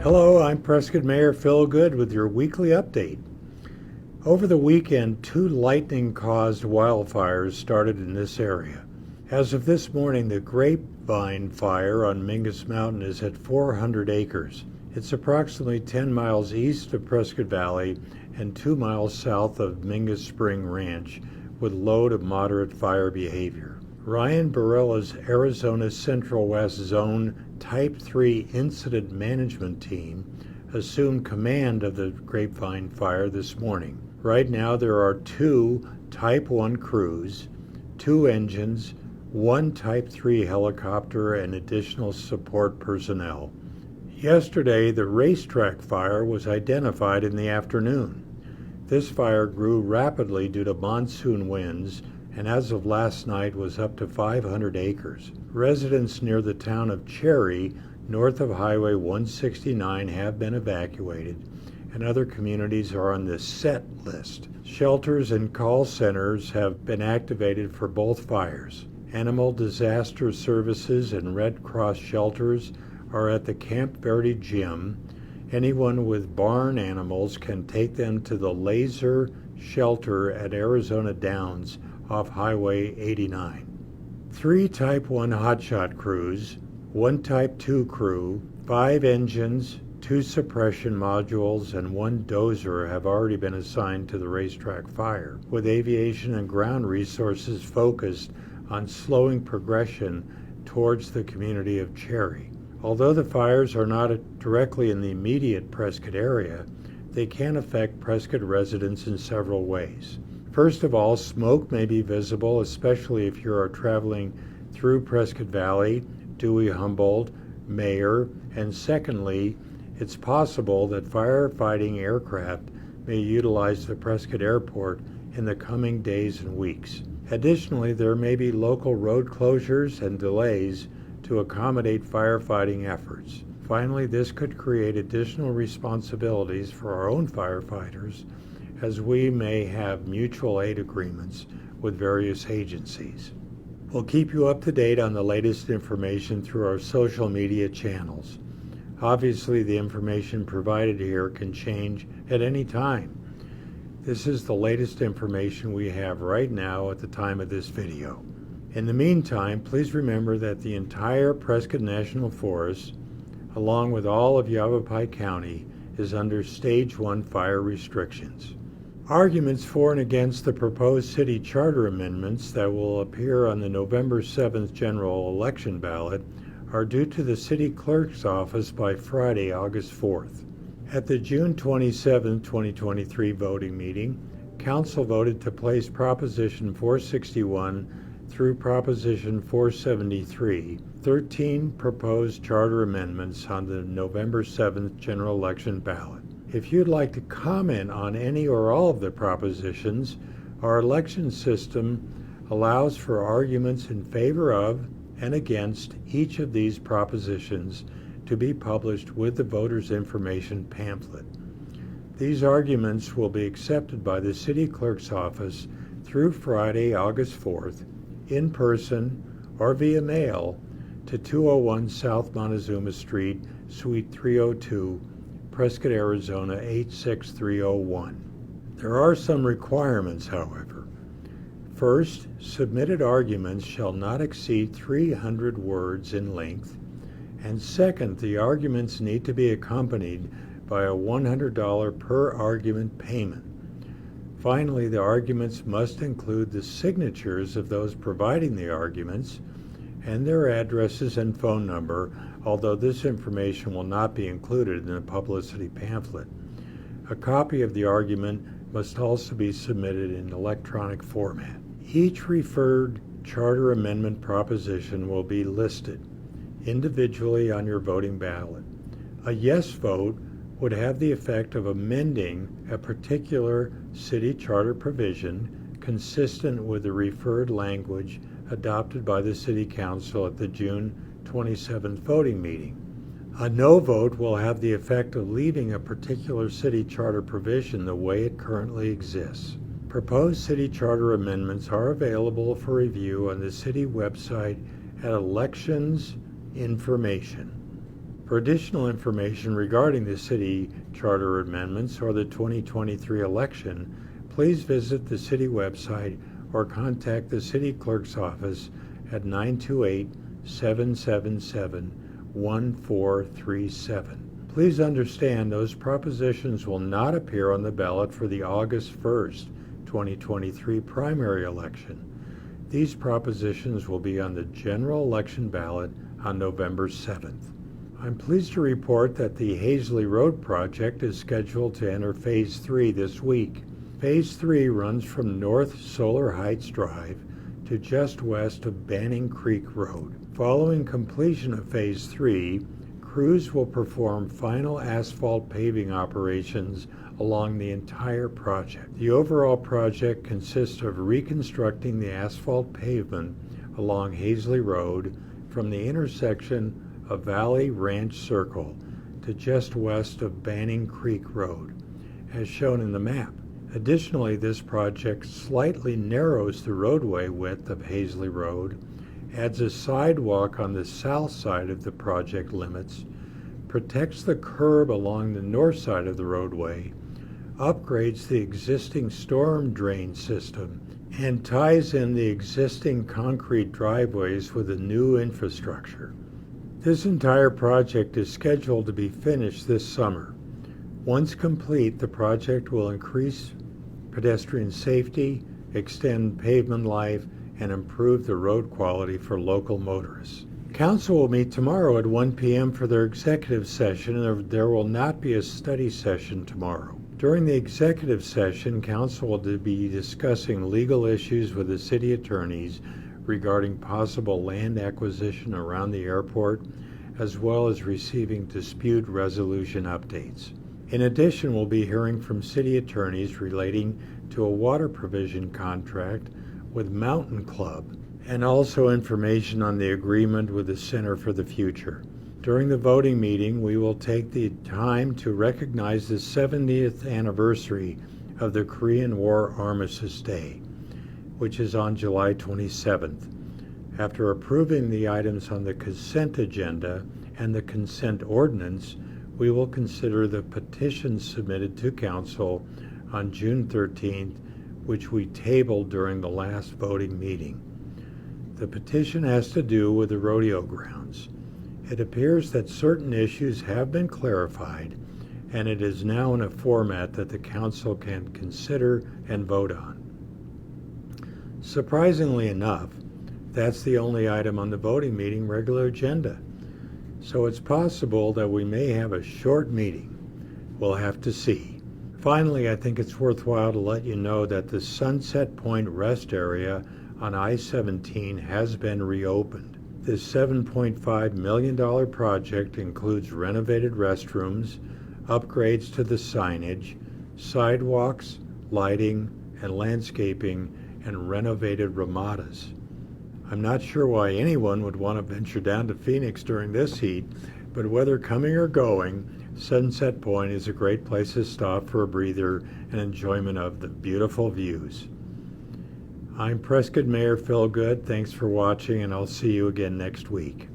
Hello, I'm Prescott Mayor Phil Goode with your weekly update. Over the weekend, 2 lightning-caused wildfires started in this area. As of this morning, the Grapevine fire on Mingus Mountain is at 400 acres. It's approximately 10 miles east of Prescott Valley and 2 miles south of Mingus Spring Ranch, with low to moderate fire behavior. Ryan Barella's Arizona Central West Zone Type 3 Incident Management Team assumed command of the Grapevine fire this morning. Right now there are 2 Type 1 crews, 2 engines, 1 Type 3 helicopter, and additional support personnel. Yesterday, the Racetrack fire was identified in the afternoon. This fire grew rapidly due to monsoon winds, and as of last night was up to 500 acres. Residents near the town of Cherry, north of Highway 169, have been evacuated, and other communities are on the set list. Shelters and call centers have been activated for both fires. Animal disaster services and Red Cross shelters are at the Camp Verde gym. Anyone with barn animals can take them to the Laser Shelter at Arizona Downs off Highway 89. 3 Type 1 hotshot crews, 1 Type 2 crew, 5 engines, 2 suppression modules, and 1 dozer have already been assigned to the Racetrack fire, with aviation and ground resources focused on slowing progression towards the community of Cherry. Although the fires are not directly in the immediate Prescott area, they can affect Prescott residents in several ways. First of all, smoke may be visible, especially if you are traveling through Prescott Valley, Dewey Humboldt, Mayor, and secondly, it's possible that firefighting aircraft may utilize the Prescott Airport in the coming days and weeks. Additionally, there may be local road closures and delays to accommodate firefighting efforts. Finally, this could create additional responsibilities for our own firefighters, as we may have mutual aid agreements with various agencies. We'll keep you up to date on the latest information through our social media channels. Obviously, the information provided here can change at any time. This is the latest information we have right now at the time of this video. In the meantime, please remember that the entire Prescott National Forest, along with all of Yavapai County, is under Stage 1 fire restrictions. Arguments for and against the proposed city charter amendments that will appear on the November 7th general election ballot are due to the city clerk's office by Friday, August 4th. At the June 27, 2023 voting meeting, Council voted to place Proposition 461 through Proposition 473, 13 proposed charter amendments on the November 7th general election ballot. If you'd like to comment on any or all of the propositions, our election system allows for arguments in favor of and against each of these propositions to be published with the voter's information pamphlet. These arguments will be accepted by the City Clerk's office through Friday, August 4th, in person or via mail to 201 South Montezuma Street, Suite 302, Prescott, Arizona 86301. There are some requirements, however. First, submitted arguments shall not exceed 300 words in length, and second, the arguments need to be accompanied by a $100 per argument payment. Finally, the arguments must include the signatures of those providing the arguments and their addresses and phone number, although this information will not be included in the publicity pamphlet. A copy of the argument must also be submitted in electronic format. Each referred charter amendment proposition will be listed individually on your voting ballot. A yes vote would have the effect of amending a particular city charter provision consistent with the referred language adopted by the City Council at the June 27th voting meeting. A no vote will have the effect of leaving a particular city charter provision the way it currently exists. Proposed city charter amendments are available for review on the city website at Elections Information. For additional information regarding the city charter amendments or the 2023 election, please visit the city website or contact the city clerk's office at 928-777-1437. Please understand those propositions will not appear on the ballot for the August 1st, 2023 primary election. These propositions will be on the general election ballot on November 7th. I'm pleased to report that the Haisley Road project is scheduled to enter Phase 3 this week. Phase 3 runs from North Solar Heights Drive to just west of Banning Creek Road. Following completion of Phase 3, crews will perform final asphalt paving operations along the entire project. The overall project consists of reconstructing the asphalt pavement along Haisley Road from the intersection of Valley Ranch Circle to just west of Banning Creek Road, as shown in the map. Additionally, this project slightly narrows the roadway width of Haisley Road, adds a sidewalk on the south side of the project limits, protects the curb along the north side of the roadway, upgrades the existing storm drain system, and ties in the existing concrete driveways with a new infrastructure. This entire project is scheduled to be finished this summer. Once complete, the project will increase pedestrian safety, extend pavement life, and improve the road quality for local motorists. Council will meet tomorrow at 1 p.m. for their executive session, and there will not be a study session tomorrow. During the executive session, Council will be discussing legal issues with the city attorneys regarding possible land acquisition around the airport, as well as receiving dispute resolution updates. In addition, we'll be hearing from city attorneys relating to a water provision contract with Mountain Club, and also information on the agreement with the Center for the Future. During the voting meeting, we will take the time to recognize the 70th anniversary of the Korean War Armistice Day, which is on July 27th. After approving the items on the consent agenda and the consent ordinance, we will consider the petitions submitted to Council on June 13th, which we tabled during the last voting meeting. The petition has to do with the rodeo grounds. It appears that certain issues have been clarified, and it is now in a format that the Council can consider and vote on. Surprisingly enough, that's the only item on the voting meeting regular agenda. So it's possible that we may have a short meeting. We'll have to see. Finally, I think it's worthwhile to let you know that the Sunset Point Rest Area on I-17 has been reopened. This $7.5 million project includes renovated restrooms, upgrades to the signage, sidewalks, lighting, and landscaping, and renovated ramadas. I'm not sure why anyone would want to venture down to Phoenix during this heat, but whether coming or going, Sunset Point is a great place to stop for a breather and enjoyment of the beautiful views. I'm Prescott Mayor Phil Goode. Thanks for watching, and I'll see you again next week.